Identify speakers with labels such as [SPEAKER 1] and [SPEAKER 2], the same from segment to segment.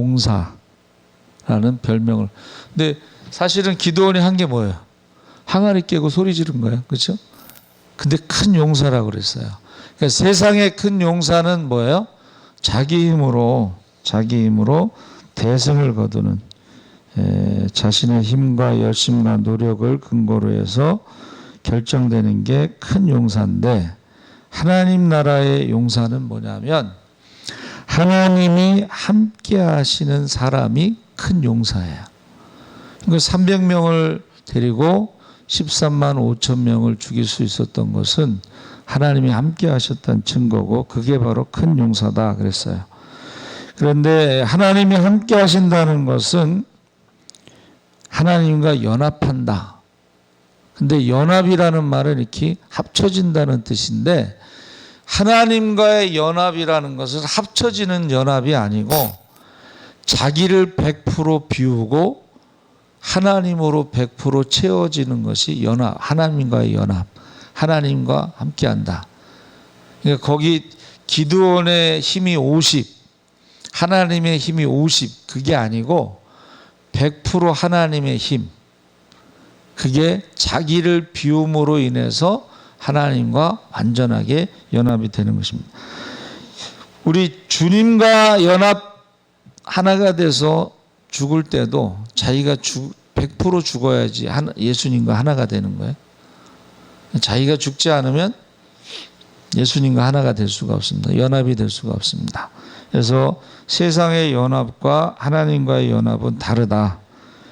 [SPEAKER 1] 용사라는 별명을. 근데 사실은 기드온이 한 게 뭐예요? 항아리 깨고 소리 지른 거예요. 그렇죠? 근데 큰 용사라고 그랬어요. 그러니까 세상의 큰 용사는 뭐예요? 자기 힘으로 대승을 거두는, 자신의 힘과 열심과 노력을 근거로 해서 결정되는 게 큰 용사인데, 하나님 나라의 용사는 뭐냐면 하나님이 함께 하시는 사람이 큰 용사예요. 그러니까 300명을 데리고 13만 5천 명을 죽일 수 있었던 것은 하나님이 함께 하셨다는 증거고, 그게 바로 큰 용사다 그랬어요. 그런데 하나님이 함께 하신다는 것은 하나님과 연합한다. 근데 연합이라는 말은 이렇게 합쳐진다는 뜻인데, 하나님과의 연합이라는 것은 합쳐지는 연합이 아니고 자기를 100% 비우고 하나님으로 100% 채워지는 것이 연합, 하나님과의 연합, 하나님과 함께한다. 그러니까 거기 기드온의 힘이 50, 하나님의 힘이 50, 그게 아니고 100% 하나님의 힘, 그게 자기를 비움으로 인해서 하나님과 완전하게 연합이 되는 것입니다. 우리 주님과 연합 하나가 돼서 죽을 때도 자기가 100% 죽어야지 예수님과 하나가 되는 거예요. 자기가 죽지 않으면 예수님과 하나가 될 수가 없습니다. 연합이 될 수가 없습니다. 그래서 세상의 연합과 하나님과의 연합은 다르다.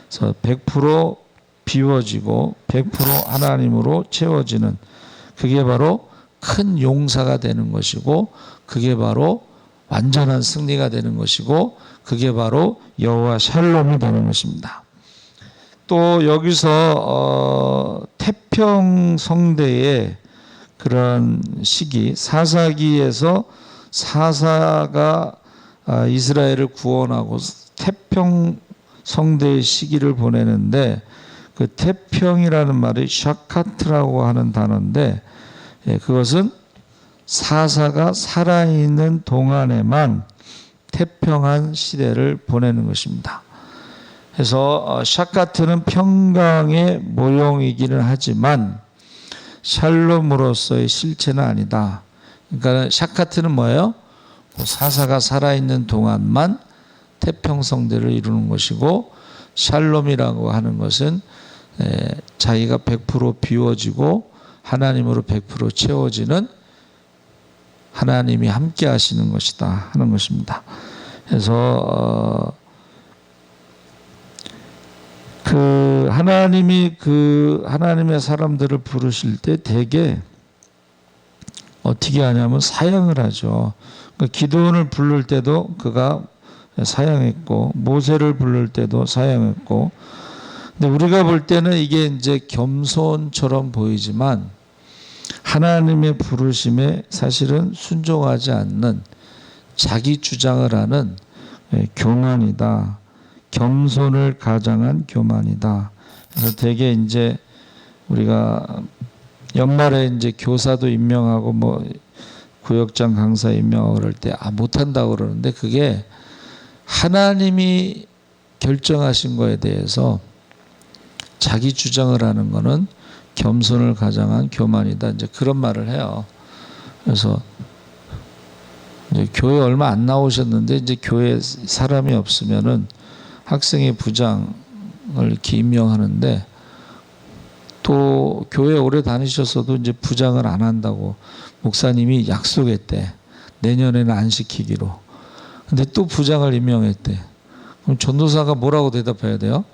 [SPEAKER 1] 그래서 100% 비워지고 100% 하나님으로 채워지는, 그게 바로 큰 용사가 되는 것이고, 그게 바로 완전한 승리가 되는 것이고, 그게 바로 여호와 샬롬이 되는 것입니다. 또 여기서 태평성대의 그런 시기, 사사기에서 사사가 이스라엘을 구원하고 태평성대의 시기를 보내는데, 그 태평이라는 말이 샤카트라고 하는 단어인데, 그것은 사사가 살아있는 동안에만 태평한 시대를 보내는 것입니다. 그래서 샤카트는 평강의 모형이기는 하지만 샬롬으로서의 실체는 아니다. 그러니까 샤카트는 뭐예요? 사사가 살아있는 동안만 태평성대를 이루는 것이고, 샬롬이라고 하는 것은 자기가 100% 비워지고 하나님으로 100% 채워지는, 하나님이 함께 하시는 것이다 하는 것입니다. 그래서 하나님이 하나님의 사람들을 부르실 때 대개 어떻게 하냐면 사양을 하죠. 기드온을 부를 때도 그가 사양했고, 모세를 부를 때도 사양했고. 근데 우리가 볼 때는 이게 이제 겸손처럼 보이지만 하나님의 부르심에 사실은 순종하지 않는, 자기 주장을 하는 교만이다. 겸손을 가장한 교만이다. 그래서 되게 이제 우리가 연말에 이제 교사도 임명하고 뭐 구역장 강사 임명하고 그럴 때 못한다고 그러는데, 그게 하나님이 결정하신 거에 대해서 자기 주장을 하는 거는 겸손을 가장한 교만이다. 이제 그런 말을 해요. 그래서 이제 교회 얼마 안 나오셨는데, 이제 교회 사람이 없으면은 학생의 부장을 이렇게 임명하는데, 또 교회 오래 다니셨어도 이제 부장을 안 한다고 목사님이 약속했대. 내년에는 안 시키기로. 근데 또 부장을 임명했대. 그럼 전도사가 뭐라고 대답해야 돼요?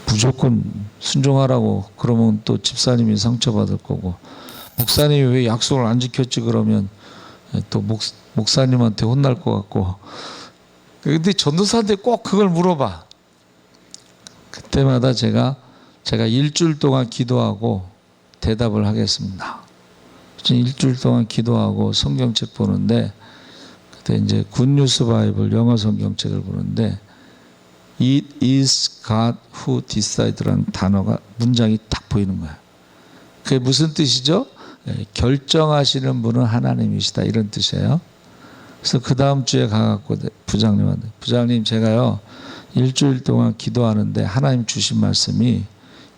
[SPEAKER 1] 무조건 순종하라고. 그러면 또 집사님이 상처받을 거고, 목사님이 왜 약속을 안 지켰지 그러면 또 목사님한테 혼날 것 같고. 근데 전도사한테 꼭 그걸 물어봐. 그때마다 제가 일주일 동안 기도하고 대답을 하겠습니다. 일주일 동안 기도하고 성경책 보는데, 그때 이제 굿뉴스 바이블 영어 성경책을 보는데, It is God who decides라는 단어가, 문장이 딱 보이는 거예요. 그게 무슨 뜻이죠? 결정하시는 분은 하나님이시다, 이런 뜻이에요. 그래서 그 다음 주에 가갖고 부장님한테, 부장님 제가요 일주일 동안 기도하는데 하나님 주신 말씀이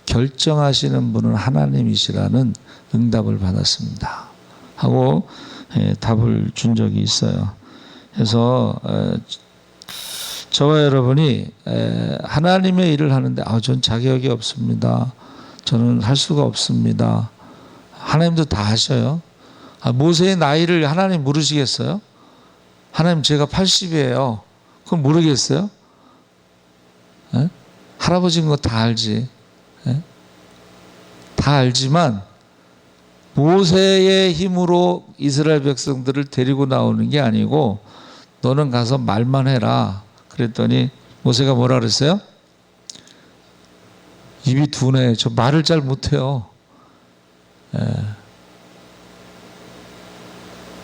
[SPEAKER 1] 결정하시는 분은 하나님이시라는 응답을 받았습니다 하고 답을 준 적이 있어요. 그래서 저와 여러분이 하나님의 일을 하는데 전 자격이 없습니다, 저는 할 수가 없습니다. 하나님도 다 하셔요. 모세의 나이를 하나님 모르시겠어요? 하나님 제가 80이에요. 그럼 모르겠어요? 에? 할아버지인 거 다 알지. 에? 다 알지만 모세의 힘으로 이스라엘 백성들을 데리고 나오는 게 아니고 너는 가서 말만 해라. 그랬더니 모세가 뭐라 그랬어요? 입이 둔해. 저 말을 잘 못해요.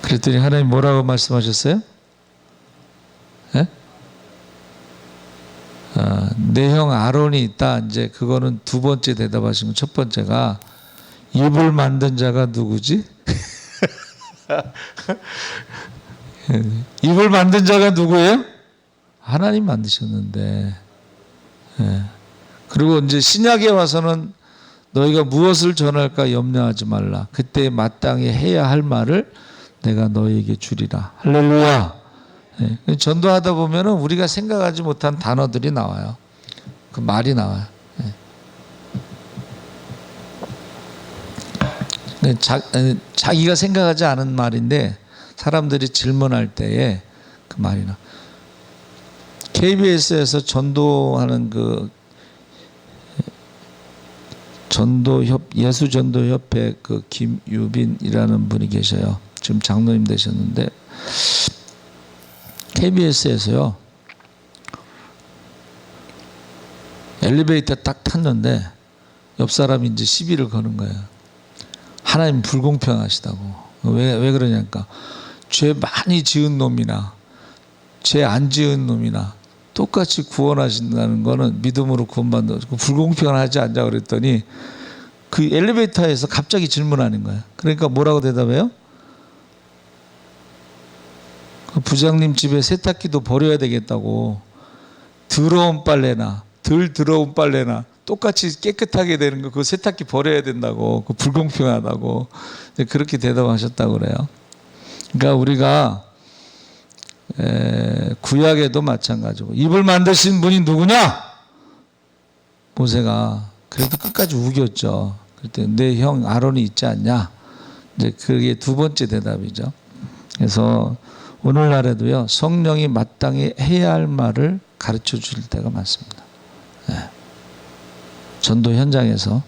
[SPEAKER 1] 그랬더니 하나님 뭐라고 말씀하셨어요? 내 형 아론이 있다. 이제 그거는 두 번째 대답하신 거. 첫 번째가 입을 만든 자가 누구지? 입을 만든 자가 누구예요? 하나님 만드셨는데. 그리고 이제 신약에 와서는 너희가 무엇을 전할까 염려하지 말라. 그때 마땅히 해야 할 말을 내가 너희에게 주리라. 할렐루야. 전도하다 보면은 우리가 생각하지 못한 단어들이 나와요. 그 말이 나와요. 자기가 생각하지 않은 말인데 사람들이 질문할 때에 그 말이 나. KBS에서 전도하는 그 예수전도협회 그 김유빈이라는 분이 계셔요. 지금 장로님 되셨는데 KBS에서요 엘리베이터 딱 탔는데 옆 사람이 이제 시비를 거는 거예요. 하나님 불공평하시다고. 왜 그러냐니까 죄 많이 지은 놈이나 죄 안 지은 놈이나 똑같이 구원하신다는 거는 믿음으로 구원받는 불공평하지 않냐 그랬더니 그 엘리베이터에서 갑자기 질문하는 거예요. 그러니까 뭐라고 대답해요? 그 부장님 집에 세탁기도 버려야 되겠다고. 더러운 빨래나 덜 더러운 빨래나 똑같이 깨끗하게 되는 거 그 세탁기 버려야 된다고. 그 불공평하다고. 그렇게 대답하셨다고 그래요. 그러니까 우리가 구약에도 마찬가지고 입을 만드신 분이 누구냐? 모세가 그래도 끝까지 우겼죠. 그랬더니 내 형 아론이 있지 않냐? 이제 그게 두 번째 대답이죠. 그래서 오늘날에도요 성령이 마땅히 해야 할 말을 가르쳐 줄 때가 많습니다. 전도 현장에서.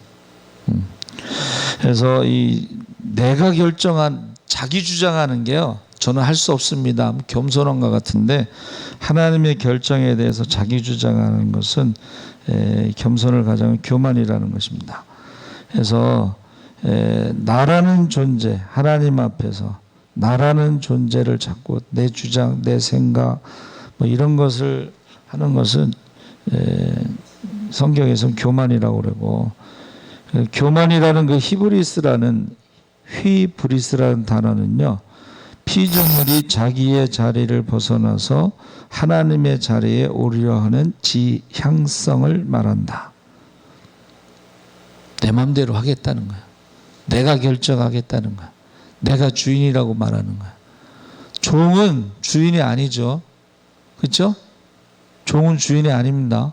[SPEAKER 1] 그래서 이 내가 결정한 자기 주장하는 게요 저는 할 수 없습니다. 겸손한가 같은데 하나님의 결정에 대해서 자기 주장하는 것은 겸손을 가장한 교만이라는 것입니다. 그래서 나라는 존재, 하나님 앞에서 나라는 존재를 자꾸 내 주장, 내 생각 뭐 이런 것을 하는 것은 성경에서는 교만이라고 그러고, 교만이라는 그 히브리스라는 휘브리스라는 단어는요 피조물이 자기의 자리를 벗어나서 하나님의 자리에 오르려 하는 지향성을 말한다. 내 마음대로 하겠다는 거야. 내가 결정하겠다는 거야. 내가 주인이라고 말하는 거야. 종은 주인이 아니죠. 그렇죠? 종은 주인이 아닙니다.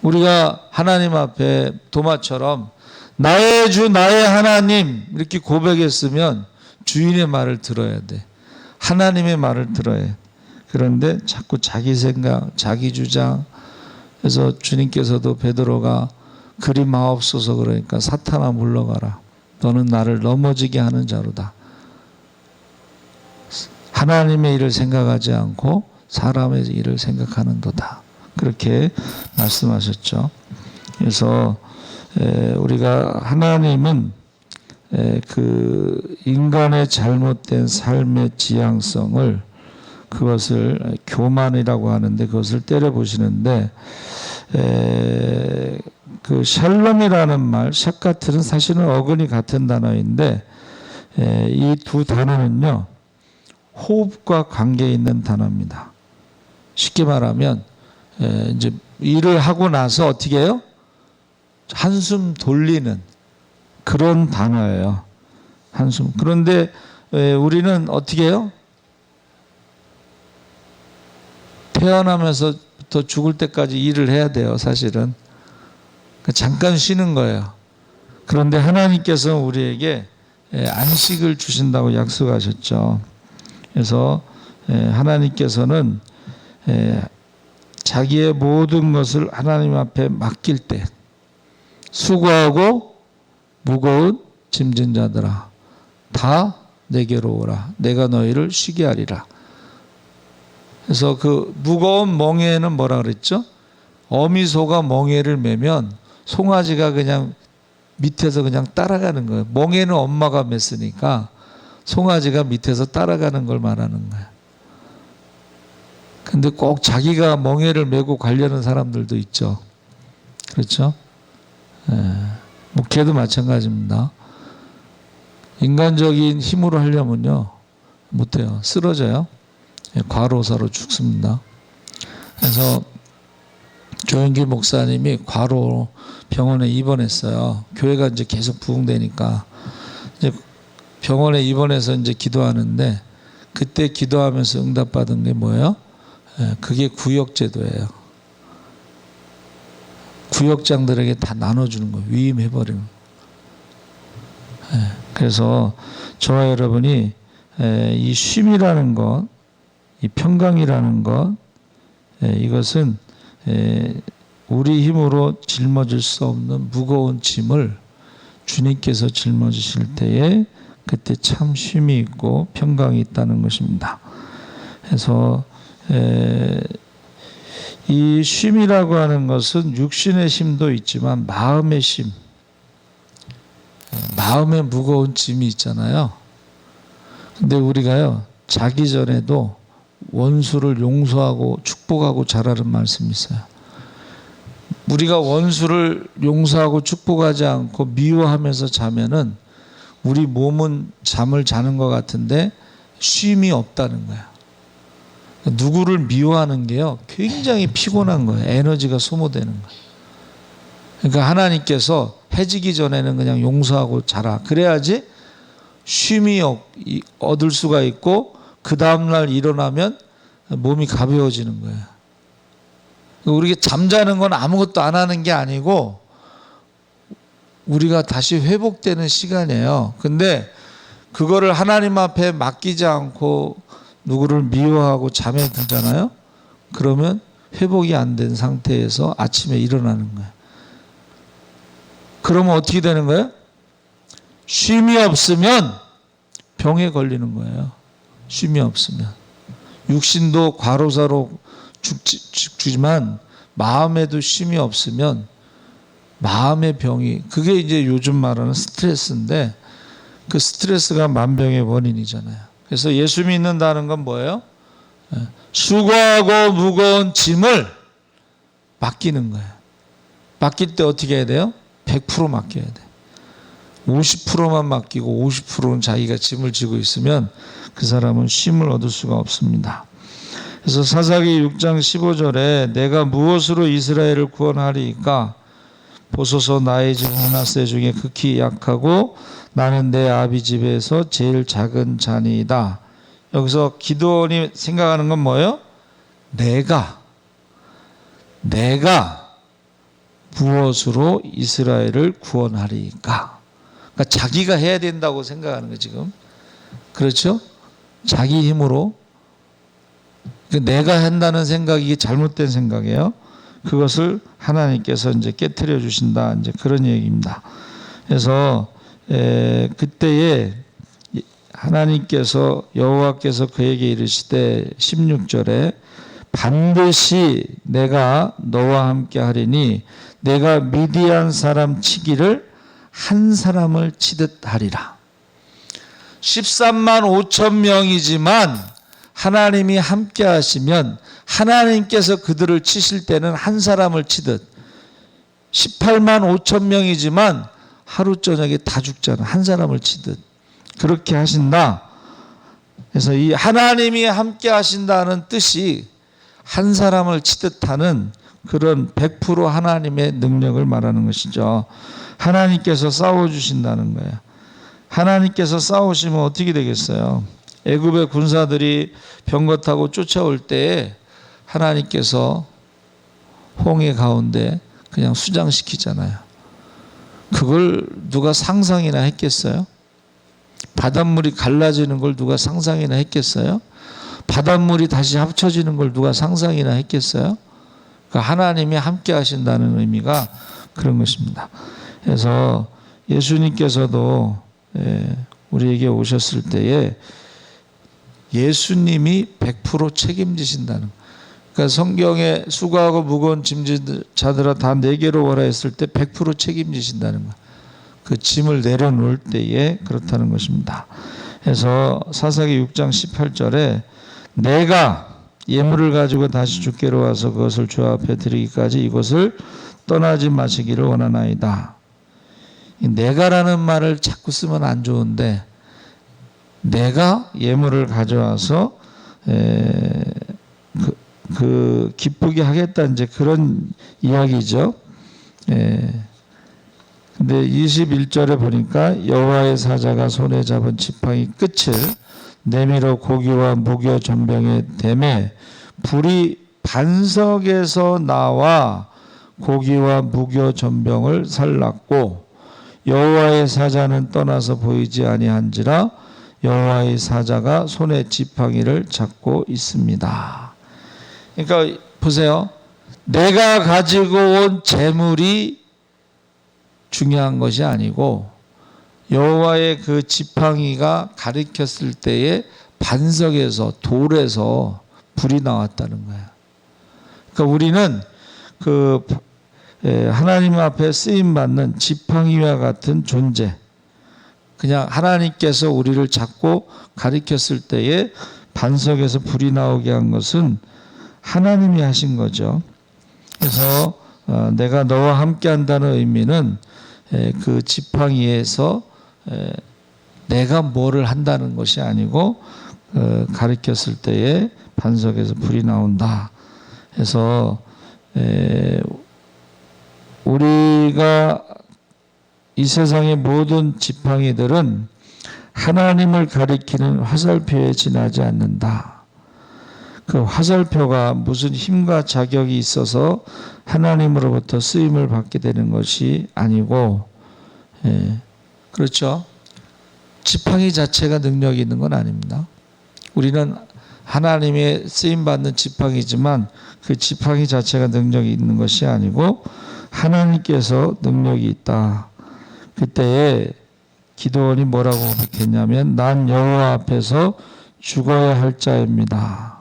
[SPEAKER 1] 우리가 하나님 앞에 도마처럼 나의 주 나의 하나님 이렇게 고백했으면 주인의 말을 들어야 돼. 하나님의 말을 들어야 해. 그런데 자꾸 자기 생각, 자기 주장. 그래서 주님께서도 베드로가 그리 마옵소서 그러니까 사탄아 물러가라. 너는 나를 넘어지게 하는 자로다. 하나님의 일을 생각하지 않고 사람의 일을 생각하는도다. 그렇게 말씀하셨죠. 그래서 우리가 하나님은 그 인간의 잘못된 삶의 지향성을 그것을 교만이라고 하는데 그것을 때려보시는데 그 샬롬이라는 말, 샤카트는 사실은 어근이 같은 단어인데 이 두 단어는요 호흡과 관계 있는 단어입니다. 쉽게 말하면 이제 일을 하고 나서 어떻게 해요? 한숨 돌리는 그런 단어예요. 한숨. 그런데 우리는 어떻게 해요? 태어나면서부터 죽을 때까지 일을 해야 돼요, 사실은. 잠깐 쉬는 거예요. 그런데 하나님께서 우리에게 안식을 주신다고 약속하셨죠. 그래서 하나님께서는 자기의 모든 것을 하나님 앞에 맡길 때 수고하고 무거운 짐진 자들아 다 내게로 오라. 내가 너희를 쉬게 하리라. 그래서 그 무거운 멍에는 뭐라 그랬죠? 어미소가 멍에를 매면 송아지가 그냥 밑에서 그냥 따라가는 거예요. 멍에는 엄마가 맸으니까 송아지가 밑에서 따라가는 걸 말하는 거예요. 근데 꼭 자기가 멍에를 메고 가려는 사람들도 있죠. 그렇죠? 목회도 마찬가지입니다. 인간적인 힘으로 하려면요 못해요. 쓰러져요. 과로사로 죽습니다. 그래서 조영길 목사님이 과로 병원에 입원했어요. 교회가 이제 계속 부흥되니까 이제 병원에 입원해서 이제 기도하는데 그때 기도하면서 응답받은 게 뭐예요? 그게 구역제도예요. 구역장들에게 다 나눠주는 거예요. 위임해버리는 거예요. 그래서 저와 여러분이 이 쉼이라는 것, 이 평강이라는 것, 이것은 우리 힘으로 짊어질 수 없는 무거운 짐을 주님께서 짊어지실 때에 그때 참 쉼이 있고 평강이 있다는 것입니다. 그래서 이 쉼이라고 하는 것은 육신의 쉼도 있지만 마음의 쉼, 마음에 무거운 짐이 있잖아요. 근데 우리가요 자기 전에도 원수를 용서하고 축복하고 자라는 말씀이 있어요. 우리가 원수를 용서하고 축복하지 않고 미워하면서 자면은 우리 몸은 잠을 자는 것 같은데 쉼이 없다는 거야. 누구를 미워하는 게요 굉장히 피곤한 거예요. 에너지가 소모되는 거예요. 그러니까 하나님께서 해지기 전에는 그냥 용서하고 자라. 그래야지 쉼이 얻을 수가 있고 그 다음날 일어나면 몸이 가벼워지는 거예요. 우리가 잠자는 건 아무것도 안 하는 게 아니고 우리가 다시 회복되는 시간이에요. 근데 그거를 하나님 앞에 맡기지 않고 누구를 미워하고 잠에 들잖아요. 그러면 회복이 안 된 상태에서 아침에 일어나는 거예요. 그러면 어떻게 되는 거예요? 쉼이 없으면 병에 걸리는 거예요. 쉼이 없으면. 육신도 과로사로 죽지만 마음에도 쉼이 없으면 마음의 병이, 그게 이제 요즘 말하는 스트레스인데 그 스트레스가 만병의 원인이잖아요. 그래서 예수 믿는다는 건 뭐예요? 수고하고 무거운 짐을 맡기는 거예요. 맡길 때 어떻게 해야 돼요? 100% 맡겨야 돼. 50%만 맡기고 50%는 자기가 짐을 지고 있으면 그 사람은 쉼을 얻을 수가 없습니다. 그래서 사사기 6장 15절에 내가 무엇으로 이스라엘을 구원하리이까? 보소서 나의 집 므낫세 중에 극히 약하고 나는 내 아비 집에서 제일 작은 자니이다. 여기서 기드온이 생각하는 건 뭐예요? 내가 무엇으로 이스라엘을 구원하리이까? 그러니까 자기가 해야 된다고 생각하는 거예요, 지금. 그렇죠? 자기 힘으로. 내가 한다는 생각이 잘못된 생각이에요. 그것을 하나님께서 이제 깨트려 주신다. 이제 그런 얘기입니다. 그래서 그때에 하나님께서 여호와께서 그에게 이르시되 16절에 반드시 내가 너와 함께 하리니 내가 미디안 사람 치기를 한 사람을 치듯 하리라. 13만 5천 명이지만 하나님이 함께 하시면 하나님께서 그들을 치실 때는 한 사람을 치듯 18만 5천 명이지만 하루 저녁에 다 죽잖아. 한 사람을 치듯 그렇게 하신다. 그래서 이 하나님이 함께 하신다는 뜻이 한 사람을 치듯하는 그런 100% 하나님의 능력을 말하는 것이죠. 하나님께서 싸워주신다는 거예요. 하나님께서 싸우시면 어떻게 되겠어요? 애굽의 군사들이 병거 타고 쫓아올 때에 하나님께서 홍해 가운데 그냥 수장시키잖아요. 그걸 누가 상상이나 했겠어요? 바닷물이 갈라지는 걸 누가 상상이나 했겠어요? 바닷물이 다시 합쳐지는 걸 누가 상상이나 했겠어요? 그러니까 하나님이 함께 하신다는 의미가 그런 것입니다. 그래서 예수님께서도 우리에게 오셨을 때에 예수님이 100% 책임지신다는, 그러니까 성경에 수고하고 무거운 짐진 자들아 다 내게로 오라 했을 때 100% 책임지신다는 거. 그 짐을 내려놓을 때에 그렇다는 것입니다. 그래서 사사기 6장 18절에 내가 예물을 가지고 다시 주께로 와서 그것을 주 앞에 드리기까지 이곳을 떠나지 마시기를 원하나이다. 내가라는 말을 자꾸 쓰면 안 좋은데, 내가 예물을 가져와서 기쁘게 하겠다, 이제 그런 이야기죠. 근데 21절에 보니까 여호와의 사자가 손에 잡은 지팡이 끝을 내밀어 고기와 무교 전병에 대매 불이 반석에서 나와 고기와 무교 전병을 살랐고 여호와의 사자는 떠나서 보이지 아니한지라 여호와의 사자가 손에 지팡이를 잡고 있습니다. 그러니까 보세요. 내가 가지고 온 재물이 중요한 것이 아니고 여호와의 그 지팡이가 가리켰을 때에 반석에서 돌에서 불이 나왔다는 거야. 그러니까 우리는 그 하나님 앞에 쓰임 받는 지팡이와 같은 존재. 그냥 하나님께서 우리를 잡고 가리켰을 때에 반석에서 불이 나오게 한 것은 하나님이 하신 거죠. 그래서 내가 너와 함께 한다는 의미는 그 지팡이에서 내가 뭐를 한다는 것이 아니고 가리켰을 때에 반석에서 불이 나온다. 그래서 우리가 이 세상의 모든 지팡이들은 하나님을 가리키는 화살표에 지나지 않는다. 그 화살표가 무슨 힘과 자격이 있어서 하나님으로부터 쓰임을 받게 되는 것이 아니고, 그렇죠. 지팡이 자체가 능력이 있는 건 아닙니다. 우리는 하나님의 쓰임받는 지팡이지만 그 지팡이 자체가 능력이 있는 것이 아니고 하나님께서 능력이 있다. 그때에 기드온이 뭐라고 고백했냐면 난 여호와 앞에서 죽어야 할 자입니다.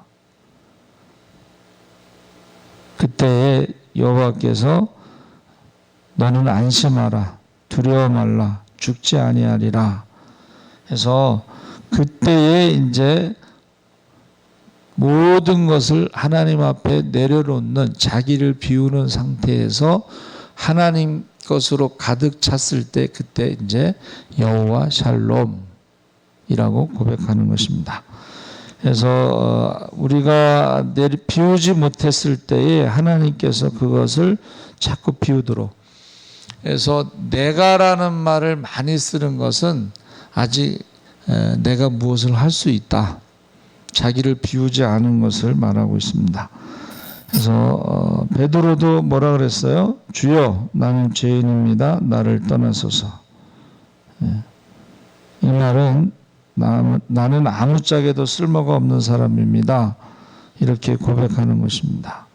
[SPEAKER 1] 그때에 여호와께서 너는 안심하라, 두려워 말라, 죽지 아니하리라 해서 그때에 이제 모든 것을 하나님 앞에 내려놓는, 자기를 비우는 상태에서 하나님 것으로 가득 찼을 때 그때 이제 여호와 샬롬이라고 고백하는 것입니다. 그래서 우리가 비우지 못했을 때에 하나님께서 그것을 자꾸 비우도록. 그래서 내가라는 말을 많이 쓰는 것은 아직 내가 무엇을 할 수 있다, 자기를 비우지 않은 것을 말하고 있습니다. 그래서 베드로도 뭐라 그랬어요? 주여 나는 죄인입니다. 나를 떠나소서. 이 말은 나는 아무짝에도 쓸모가 없는 사람입니다. 이렇게 고백하는 것입니다.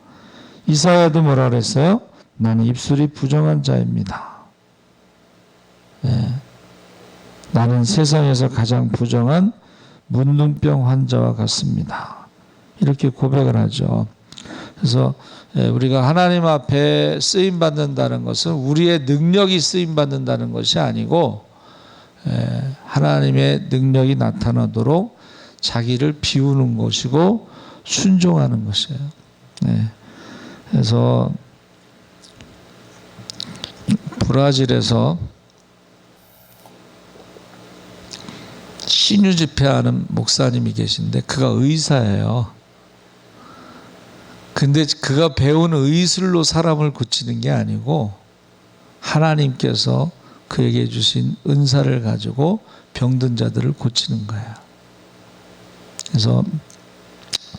[SPEAKER 1] 이사야도 뭐라 그랬어요? 나는 입술이 부정한 자입니다. 나는 세상에서 가장 부정한 문둥병 환자와 같습니다. 이렇게 고백을 하죠. 그래서 우리가 하나님 앞에 쓰임 받는다는 것은 우리의 능력이 쓰임 받는다는 것이 아니고 하나님의 능력이 나타나도록 자기를 비우는 것이고 순종하는 것이에요. 그래서 브라질에서 신유 집회하는 목사님이 계신데 그가 의사예요. 근데 그가 배운 의술로 사람을 고치는 게 아니고 하나님께서 그에게 주신 은사를 가지고 병든 자들을 고치는 거예요. 그래서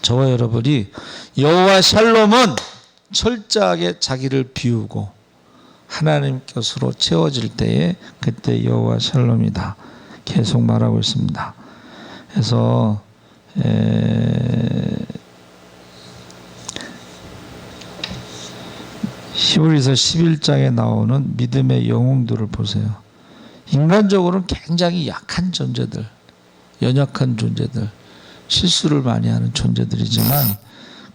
[SPEAKER 1] 저와 여러분이 여호와 샬롬은 철저하게 자기를 비우고 하나님 것으로 채워질 때에 그때 여호와 샬롬이다 계속 말하고 있습니다. 그래서 히브리서 11장에 나오는 믿음의 영웅들을 보세요. 인간적으로는 굉장히 약한 존재들, 연약한 존재들, 실수를 많이 하는 존재들이지만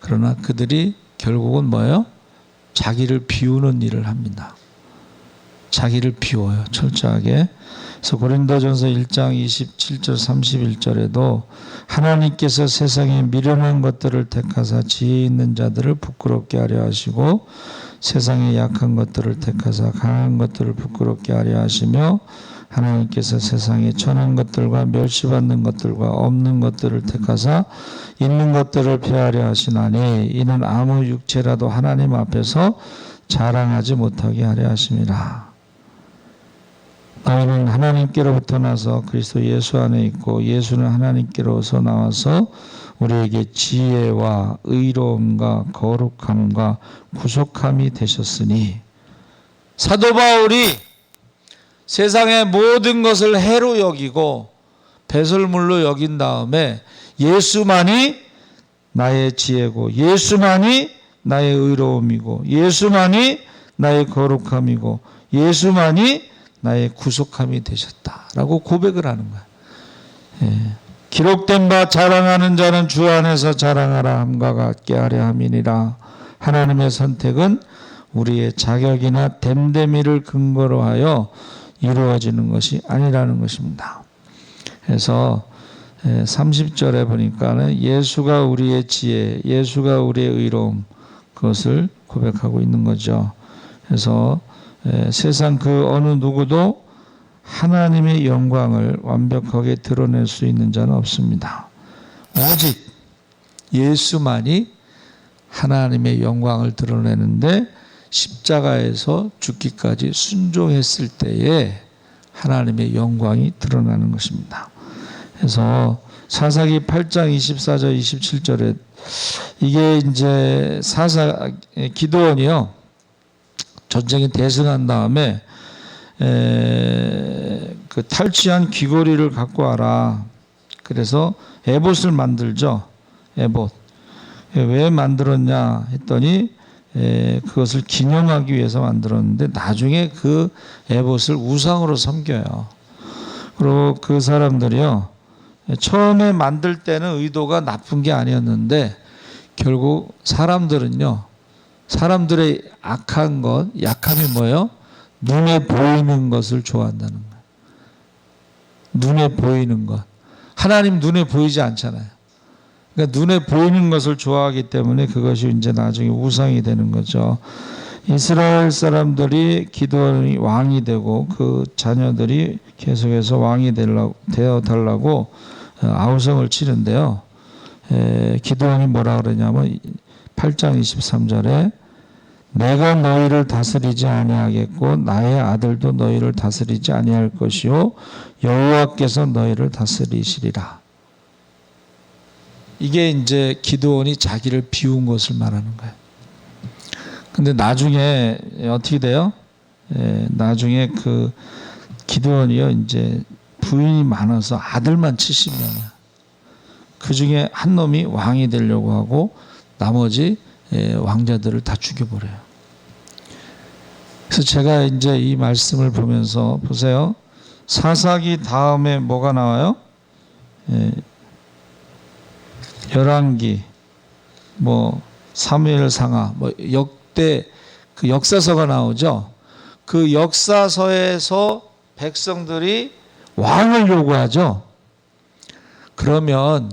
[SPEAKER 1] 그러나 그들이 결국은 뭐예요? 자기를 비우는 일을 합니다. 자기를 비워요. 철저하게. 그래서 고린도전서 1장 27절 31절에도 하나님께서 세상에 미련한 것들을 택하사 지혜 있는 자들을 부끄럽게 하려 하시고 세상에 약한 것들을 택하사 강한 것들을 부끄럽게 하려 하시며 하나님께서 세상에 천한 것들과 멸시받는 것들과 없는 것들을 택하사 있는 것들을 폐하려 하시나니 이는 아무 육체라도 하나님 앞에서 자랑하지 못하게 하려 하심이라. 너희는 하나님께로부터 나서 그리스도 예수 안에 있고 예수는 하나님께로서 나와서 우리에게 지혜와 의로움과 거룩함과 구속함이 되셨으니 사도 바울이 세상의 모든 것을 해로 여기고 배설물로 여긴 다음에 예수만이 나의 지혜고 예수만이 나의 의로움이고 예수만이 나의 거룩함이고 예수만이 나의 구속함이 되셨다라고 고백을 하는 거야. 기록된 바 자랑하는 자는 주 안에서 자랑하라 함과 같게 하려 함이니라. 하나님의 선택은 우리의 자격이나 됨됨이를 근거로 하여 이루어지는 것이 아니라는 것입니다. 그래서 30절에 보니까는 예수가 우리의 지혜, 예수가 우리의 의로움, 그것을 고백하고 있는 거죠. 그래서 세상 그 어느 누구도 하나님의 영광을 완벽하게 드러낼 수 있는 자는 없습니다. 오직 예수만이 하나님의 영광을 드러내는데 십자가에서 죽기까지 순종했을 때에 하나님의 영광이 드러나는 것입니다. 그래서 사사기 8장 24절 27절에 이게 이제 기드온이요. 전쟁에 대승한 다음에 그 탈취한 귀고리를 갖고 와라. 그래서 에봇을 만들죠. 에봇. 왜 만들었냐 했더니 그것을 기념하기 위해서 만들었는데 나중에 그 에봇을 우상으로 섬겨요. 그리고 그 사람들이요. 처음에 만들 때는 의도가 나쁜 게 아니었는데 결국 사람들은요. 사람들의 악한 것, 약함이 뭐예요? 눈에 보이는 것을 좋아한다는 거예요. 눈에 보이는 것. 하나님 눈에 보이지 않잖아요. 그러니까 눈에 보이는 것을 좋아하기 때문에 그것이 이제 나중에 우상이 되는 거죠. 이스라엘 사람들이 기드온이 왕이 되고 그 자녀들이 계속해서 왕이 되어 달라고 아우성을 치는데요. 기드온이 뭐라 그러냐면 8장 23절에 내가 너희를 다스리지 아니하겠고 나의 아들도 너희를 다스리지 아니할 것이요 여호와께서 너희를 다스리시리라. 이게 이제 기드온이 자기를 비운 것을 말하는 거예요. 근데 나중에 어떻게 돼요? 나중에 그 기드온이요 이제 부인이 많아서 아들만 70명이야. 그 중에 한 놈이 왕이 되려고 하고 나머지 왕자들을 다 죽여버려요. 그래서 제가 이제 이 말씀을 보면서 보세요. 사사기 다음에 뭐가 나와요? 열왕기, 사무엘상하, 역대 그 역사서가 나오죠. 그 역사서에서 백성들이 왕을 요구하죠. 그러면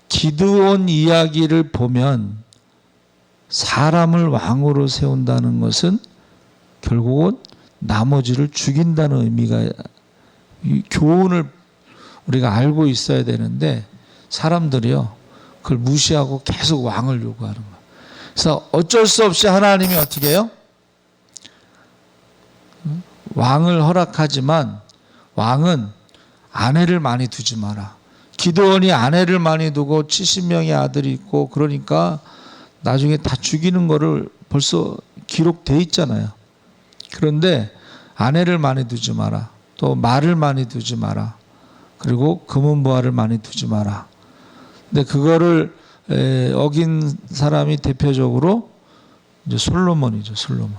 [SPEAKER 1] 기드온 이야기를 보면 사람을 왕으로 세운다는 것은 결국은 나머지를 죽인다는 의미가 교훈을 우리가 알고 있어야 되는데 사람들이요 그걸 무시하고 계속 왕을 요구하는 거예요. 그래서 어쩔 수 없이 하나님이 어떻게 해요? 왕을 허락하지만 왕은 아내를 많이 두지 마라. 기드온이 아내를 많이 두고 70명의 아들이 있고 그러니까 나중에 다 죽이는 거를 벌써 기록돼 있잖아요. 그런데 아내를 많이 두지 마라. 또 말을 많이 두지 마라. 그리고 금은보화를 많이 두지 마라. 근데 그거를 어긴 사람이 대표적으로 이제 솔로몬이죠. 솔로몬.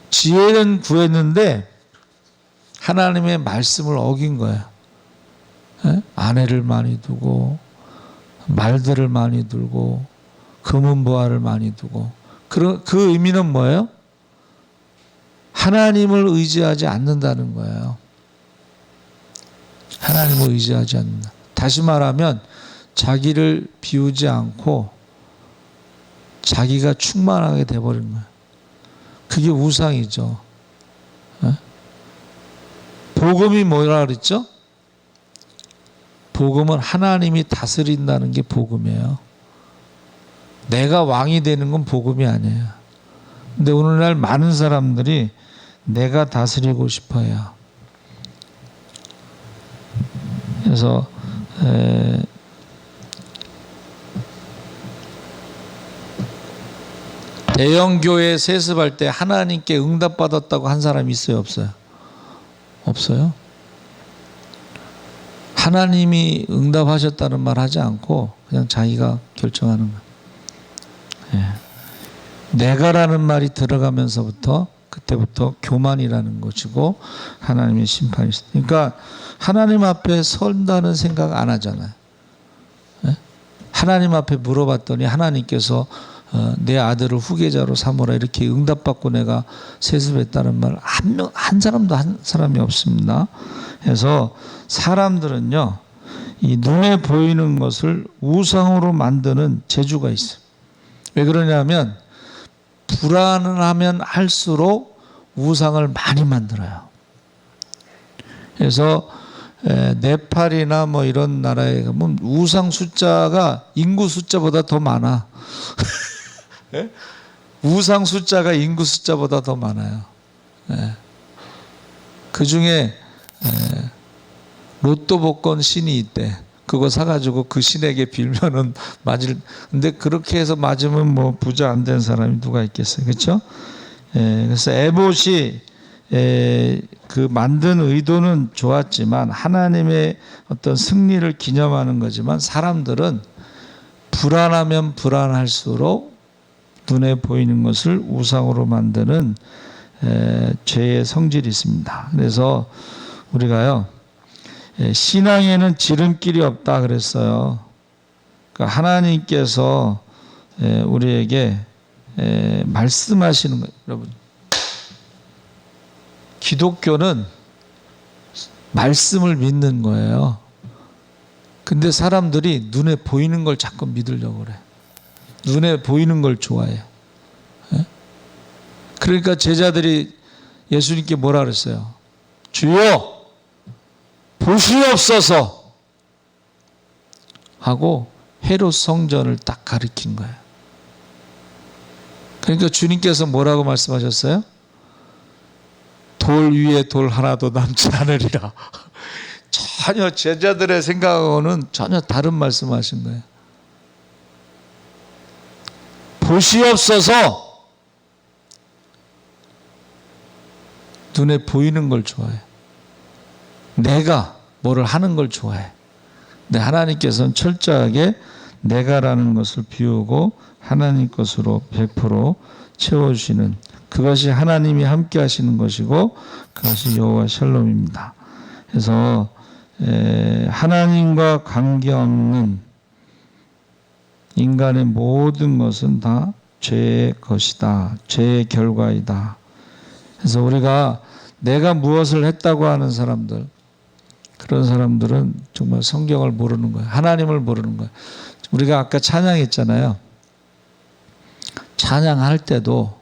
[SPEAKER 1] 지혜는 구했는데 하나님의 말씀을 어긴 거예요. 아내를 많이 두고 말들을 많이 두고 금은보화를 많이 두고 그 의미는 뭐예요? 하나님을 의지하지 않는다는 거예요. 하나님을 의지하지 않는다. 다시 말하면 자기를 비우지 않고 자기가 충만하게 돼버린 거예요. 그게 우상이죠. 복음이 뭐라 그랬죠? 복음은 하나님이 다스린다는 게 복음이에요. 내가 왕이 되는 건 복음이 아니에요. 근데 오늘날 많은 사람들이 내가 다스리고 싶어요. 그래서 대형 교회 세습할 때 하나님께 응답받았다고 한 사람이 있어요, 없어요? 없어요. 하나님이 응답하셨다는 말 하지 않고 그냥 자기가 결정하는 거예요. 내가라는 말이 들어가면서부터 그때부터 교만이라는 것이고 하나님의 심판이 있어요. 그러니까 하나님 앞에 선다는 생각 안 하잖아요. 하나님 앞에 물어봤더니 하나님께서 내 아들을 후계자로 삼으라 이렇게 응답받고 내가 세습했다는 말 한 사람도 한 사람이 없습니다. 그래서 사람들은요 이 눈에 보이는 것을 우상으로 만드는 재주가 있어요. 왜 그러냐면 불안을 하면 할수록 우상을 많이 만들어요. 그래서 네팔이나 뭐 이런 나라에 가면 우상 숫자가 인구 숫자보다 더 많아. 우상 숫자가 인구 숫자보다 더 많아요. 그 중에 로또 복권 신이 있대. 그거 사가지고 그 신에게 빌면은 맞을. 근데 그렇게 해서 맞으면 뭐 부자 안 된 사람이 누가 있겠어요, 그렇죠? 그래서 에봇이 그 만든 의도는 좋았지만 하나님의 어떤 승리를 기념하는 거지만 사람들은 불안하면 불안할수록 눈에 보이는 것을 우상으로 만드는 죄의 성질이 있습니다. 그래서 우리가요 신앙에는 지름길이 없다 그랬어요. 그러니까 하나님께서 우리에게 말씀하시는 거예요. 여러분 기독교는 말씀을 믿는 거예요. 근데 사람들이 눈에 보이는 걸 자꾸 믿으려고 그래. 눈에 보이는 걸 좋아해요. 그러니까 제자들이 예수님께 뭐라 그랬어요? 주여 보시옵소서 하고 헤롯 성전을 딱 가리킨 거예요. 그러니까 주님께서 뭐라고 말씀하셨어요? 돌 위에 돌 하나도 남지 않으리라. 전혀 제자들의 생각하고는 전혀 다른 말씀하신 거예요. 보시옵소서. 눈에 보이는 걸 좋아해. 내가 뭐를 하는 걸 좋아해. 근데 하나님께서는 철저하게 내가라는 것을 비우고 하나님 것으로 100% 채워주시는 그것이 하나님이 함께 하시는 것이고 그것이 여호와 샬롬입니다. 그래서 하나님과 관계없는 인간의 모든 것은 다 죄의 것이다. 죄의 결과이다. 그래서 우리가 내가 무엇을 했다고 하는 사람들, 그런 사람들은 정말 성경을 모르는 거예요. 하나님을 모르는 거예요. 우리가 아까 찬양했잖아요. 찬양할 때도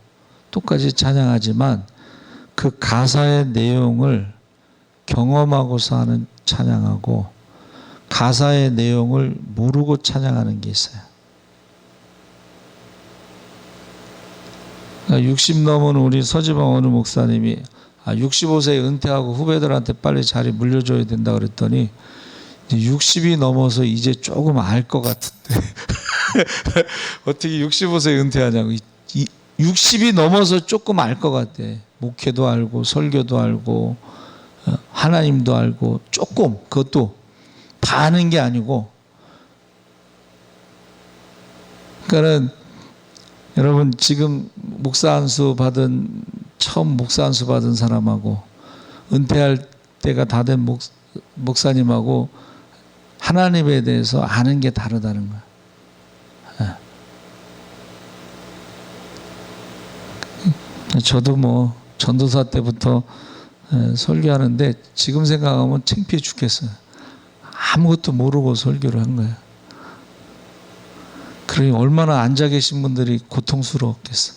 [SPEAKER 1] 똑같이 찬양하지만 그 가사의 내용을 경험하고서 하는 찬양하고 가사의 내용을 모르고 찬양하는 게 있어요. 그러니까 60 넘은 우리 서지방 어느 목사님이 65세에 은퇴하고 후배들한테 빨리 자리 물려줘야 된다 그랬더니 이제 60이 넘어서 이제 조금 알 것 같은데 어떻게 65세에 은퇴하냐고. 60이 넘어서 조금 알 것 같아. 목회도 알고 설교도 알고 하나님도 알고 조금, 그것도 다 아는 게 아니고. 그러니까는 여러분 지금 목사 안수 받은, 처음 목사 안수 받은 사람하고 은퇴할 때가 다 된 목사님하고 하나님에 대해서 아는 게 다르다는 거야. 저도 뭐 전도사 때부터 설교하는데 지금 생각하면 창피해 죽겠어요. 아무것도 모르고 설교를 한 거예요. 그러니 얼마나 앉아 계신 분들이 고통스러웠겠어.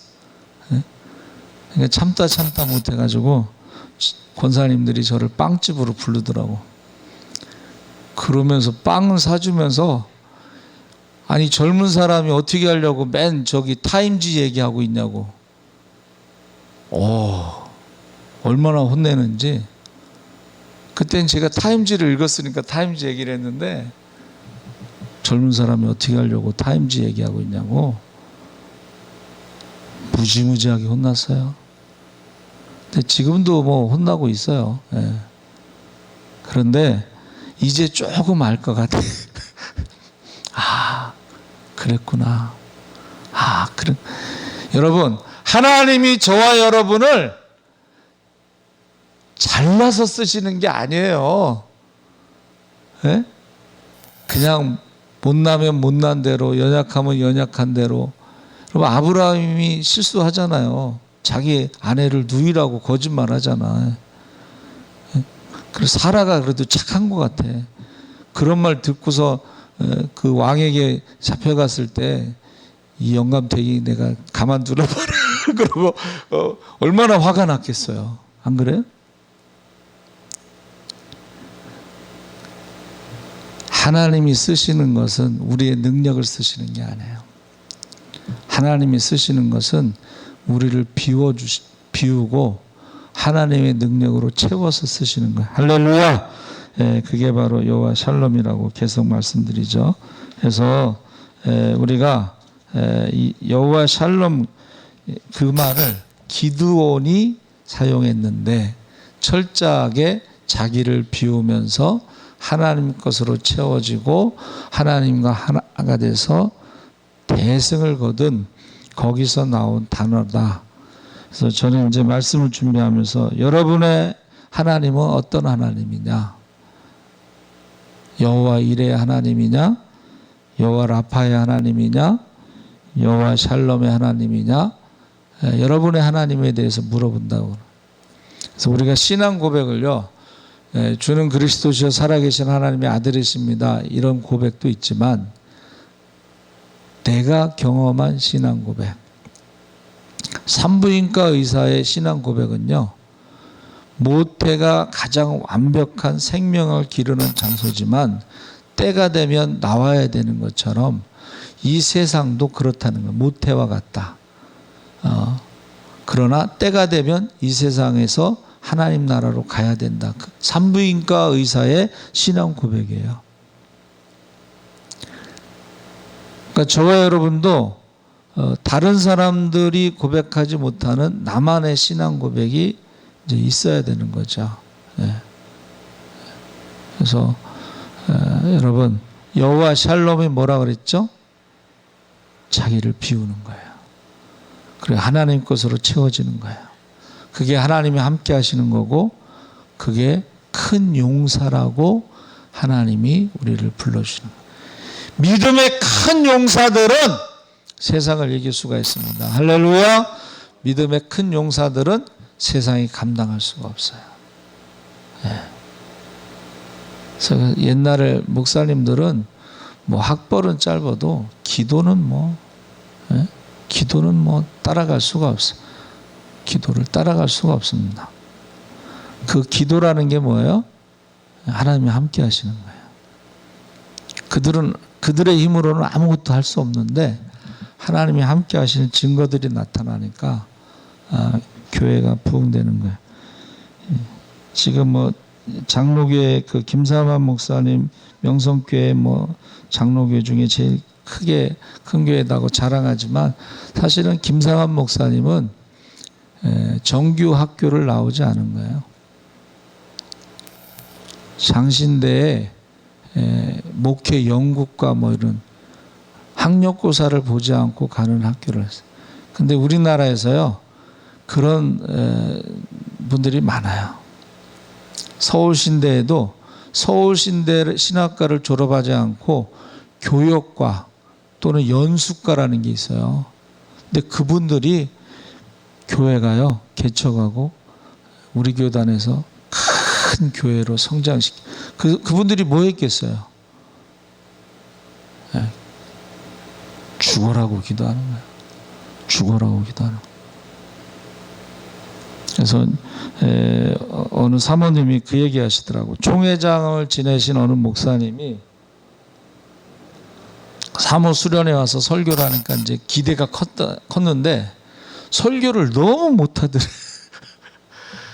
[SPEAKER 1] 그러니까 참다 못해가지고 권사님들이 저를 빵집으로 부르더라고. 그러면서 빵을 사주면서, 아니 젊은 사람이 어떻게 하려고 맨 저기 타임지 얘기하고 있냐고. 얼마나 혼내는지. 그때는 제가 타임지를 읽었으니까 타임지 얘기를 했는데, 젊은 사람이 어떻게 하려고 타임지 얘기하고 있냐고 무지무지하게 혼났어요. 근데 지금도 뭐 혼나고 있어요. 예. 그런데 이제 조금 알 것 같아. 그랬구나. 그래. 여러분, 하나님이 저와 여러분을 잘라서 쓰시는 게 아니에요. 예? 그냥 못나면 못난 대로, 연약하면 연약한 대로. 여러분, 아브라함이 실수하잖아요. 자기 아내를 누이라고 거짓말 하잖아. 그래서 사라가 그래도 착한 것 같아. 그런 말 듣고서 그 왕에게 잡혀갔을 때 이 영감탱이 내가 가만두라 봐라 그러고 얼마나 화가 났겠어요. 안 그래요? 하나님이 쓰시는 것은 우리의 능력을 쓰시는 게 아니에요. 하나님이 쓰시는 것은 우리를 비우고 하나님의 능력으로 채워서 쓰시는 거예요. 할렐루야. 그게 바로 여호와 샬롬이라고 계속 말씀드리죠. 그래서 우리가 이 여호와 샬롬 그 말을 기드온이 사용했는데, 철저하게 자기를 비우면서 하나님 것으로 채워지고 하나님과 하나가 돼서 대승을 거둔, 거기서 나온 단어다. 그래서 저는 이제 말씀을 준비하면서 여러분의 하나님은 어떤 하나님이냐? 여호와 이레의 하나님이냐? 여호와 라파의 하나님이냐? 여호와 샬롬의 하나님이냐? 여러분의 하나님에 대해서 물어본다고. 그래서 우리가 신앙 고백을요, 주는 그리스도시여 살아계신 하나님의 아들이십니다, 이런 고백도 있지만, 내가 경험한 신앙 고백, 산부인과 의사의 신앙 고백은요, 모태가 가장 완벽한 생명을 기르는 장소지만 때가 되면 나와야 되는 것처럼 이 세상도 그렇다는 거예요. 모태와 같다. 그러나 때가 되면 이 세상에서 하나님 나라로 가야 된다. 산부인과 의사의 신앙 고백이에요. 그러니까 저와 여러분도 다른 사람들이 고백하지 못하는 나만의 신앙 고백이 이제 있어야 되는 거죠. 그래서 여러분, 여호와 샬롬이 뭐라 그랬죠? 자기를 비우는 거예요. 그리고 하나님 것으로 채워지는 거예요. 그게 하나님이 함께 하시는 거고, 그게 큰 용사라고 하나님이 우리를 불러주시는 거예요. 믿음의 큰 용사들은 세상을 이길 수가 있습니다. 할렐루야. 믿음의 큰 용사들은 세상이 감당할 수가 없어요. 그래서 옛날에 목사님들은 뭐 학벌은 짧아도 기도는 따라갈 수가 없어. 기도를 따라갈 수가 없습니다. 그 기도라는 게 뭐예요? 하나님이 함께 하시는 거예요. 그들의 힘으로는 아무것도 할 수 없는데 하나님이 함께 하시는 증거들이 나타나니까 교회가 부흥되는 거예요. 지금 뭐 장로교회 그 김사만 목사님 명성교회 뭐 장로교회 중에 제일 큰 교회다고 자랑하지만 사실은 김사만 목사님은 정규 학교를 나오지 않은 거예요. 장신대에 목회 연구과 뭐 이런 학력고사를 보지 않고 가는 학교를 했어요. 근데 우리나라에서요 그런 분들이 많아요. 서울신대에도 서울신대 신학과를 졸업하지 않고 교역과 또는 연수과라는 게 있어요. 근데 그분들이 교회가요 개척하고 우리 교단에서 큰 교회로 성장시키. 그분들이 뭐 했겠어요? 죽어라고 기도하는 거예요. 죽어라고 기도하는 거예요. 그래서 어느 사모님이 그 얘기 하시더라고. 총회장을 지내신 어느 목사님이 사모 수련회 와서 설교를 하니까 이제 기대가 컸는데 설교를 너무 못하더래.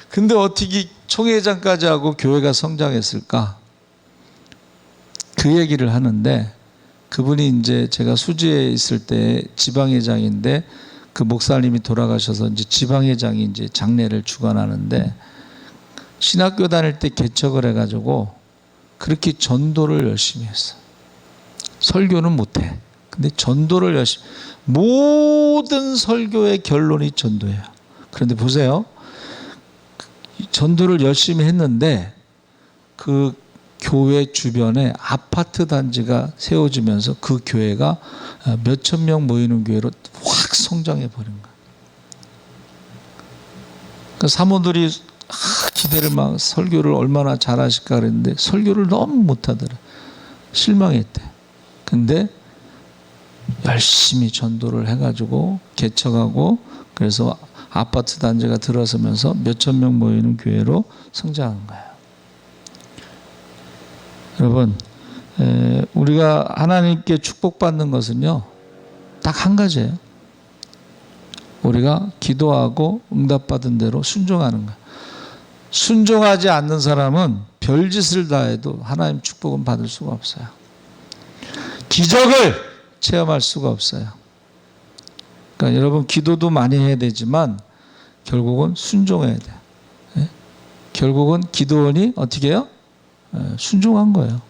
[SPEAKER 1] 근데 어떻게 총회장까지 하고 교회가 성장했을까? 그 얘기를 하는데 그분이 이제 제가 수지에 있을 때 지방회장인데 그 목사님이 돌아가셔서 이제 지방회장이 이제 장례를 주관하는데 신학교 다닐 때 개척을 해가지고 그렇게 전도를 열심히 했어. 설교는 못해. 근데 전도를 열심히. 모든 설교의 결론이 전도예요. 그런데 보세요. 전도를 열심히 했는데 그 교회 주변에 아파트 단지가 세워지면서 그 교회가 몇천 명 모이는 교회로 확 성장해 버린 거야. 그 사모들이 기대를 막 설교를 얼마나 잘하실까 그랬는데 설교를 너무 못하더라. 실망했대. 근데 열심히 전도를 해가지고 개척하고 그래서 아파트 단지가 들어서면서 몇천 명 모이는 교회로 성장한 거예요. 여러분, 우리가 하나님께 축복받는 것은요, 딱 한 가지예요. 우리가 기도하고 응답받은 대로 순종하는 거예요. 순종하지 않는 사람은 별짓을 다 해도 하나님 축복은 받을 수가 없어요. 기적을 체험할 수가 없어요. 그러니까 여러분 기도도 많이 해야 되지만 결국은 순종해야 돼요. 결국은 기도원이 어떻게 해요? 순종한 거예요.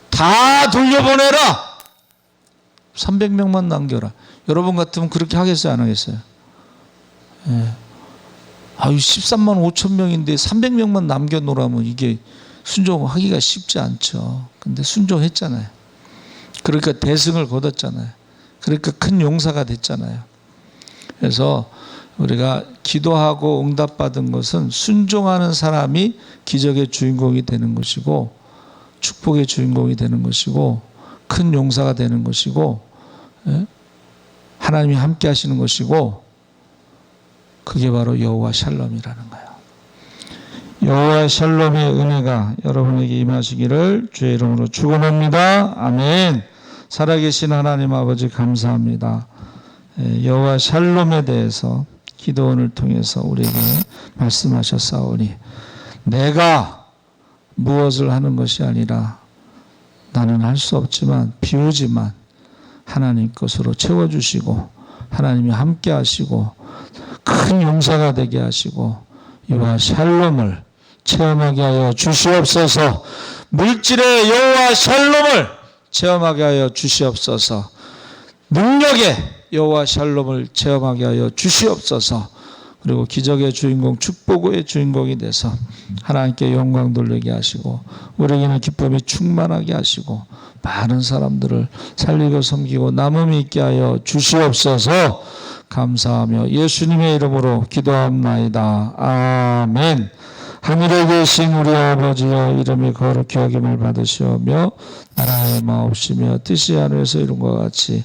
[SPEAKER 1] 다 돌려보내라. 300명만 남겨라. 여러분 같으면 그렇게 하겠어요? 안 하겠어요? 13만 5천 명인데 300명만 남겨놓으라면 이게 순종하기가 쉽지 않죠. 근데 순종했잖아요. 그러니까 대승을 거뒀잖아요. 그러니까 큰 용사가 됐잖아요. 그래서 우리가 기도하고 응답받은 것은 순종하는 사람이 기적의 주인공이 되는 것이고 축복의 주인공이 되는 것이고 큰 용사가 되는 것이고 하나님이 함께 하시는 것이고 그게 바로 여호와 샬롬이라는 거예요. 여호와 샬롬의 은혜가 여러분에게 임하시기를 주의 이름으로 축원합니다. 아멘. 살아계신 하나님 아버지 감사합니다. 여호와 샬롬에 대해서 기도원을 통해서 우리에게 말씀하셨사오니 내가 무엇을 하는 것이 아니라 나는 할 수 없지만 비우지만 하나님 것으로 채워주시고 하나님이 함께 하시고 큰 용사가 되게 하시고 여호와 샬롬을 체험하게 하여 주시옵소서. 물질의 여호와 샬롬을 체험하게 하여 주시옵소서. 능력의 여호와 샬롬을 체험하게 하여 주시옵소서. 그리고 기적의 주인공, 축복의 주인공이 돼서 하나님께 영광 돌리게 하시고 우리에게는 기쁨이 충만하게 하시고 많은 사람들을 살리고 섬기고 남음이 있게 하여 주시옵소서. 감사하며 예수님의 이름으로 기도합나이다. 아멘. 하늘에 계신 우리 아버지여 이름이 거룩히 여김을 받으시오며 나라의 마옵시며 뜻이 하늘에서 이룬 것 같이